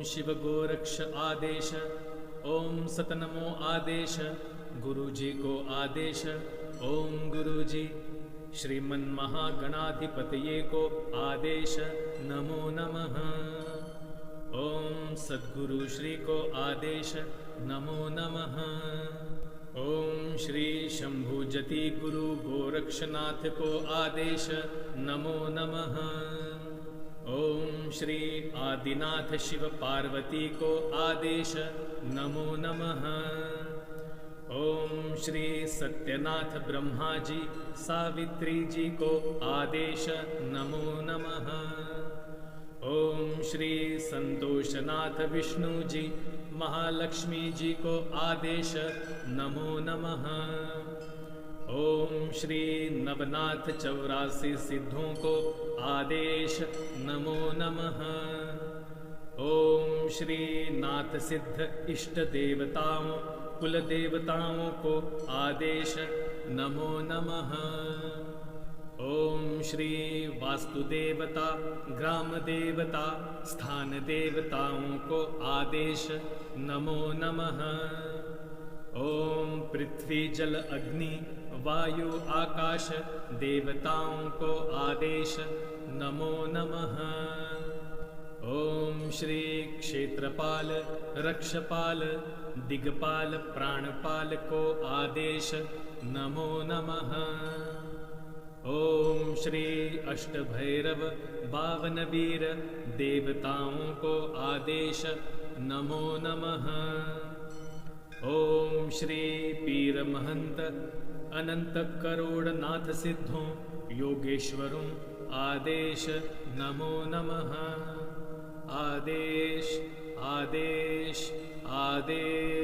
शिव गोरक्ष आदेश, ओम सतनमो आदेश, गुरुजी को आदेश, ओम गुरुजी। श्रीमन महागणाधिपतये को आदेश, नमो नमः। ओम सद्गुरु श्री को आदेश, नमो नमः। ओम श्री शंभु जति गुरु गोरक्षनाथ को आदेश, नमो नमः। ओम श्री आदिनाथ शिव पार्वती को आदेश, नमो नमः। ओम श्री सत्यनाथ ब्रह्मा जी सावित्री जी को आदेश, नमो नमः। ओम श्री संतोषनाथ विष्णु जी महालक्ष्मी जी को आदेश, नमो नमः। ओम श्री नवनाथ 84 सिद्धों को आदेश, नमो नमः। ओम श्री नाथ सिद्ध इष्ट देवताओं कुल देवताओं को आदेश, नमो नमः। ओम श्री वास्तु देवता ग्राम देवता स्थान देवताओं को आदेश, नमो नमः। ओम पृथ्वी जल अग्नि वायु आकाश देवताओं को आदेश, नमो नमः। ओम श्री क्षेत्रपाल रक्षपाल दिगपाल प्राणपाल को आदेश, नमो नमः। ओम श्री अष्टभैरव 52 वीर देवताओं को आदेश, नमो नमः। ओम श्री पीर महंत अनंत करोड़ नाथ सिद्धों योगेश्वरों आदेश, नमो नमः। आदेश आदेश आदेश।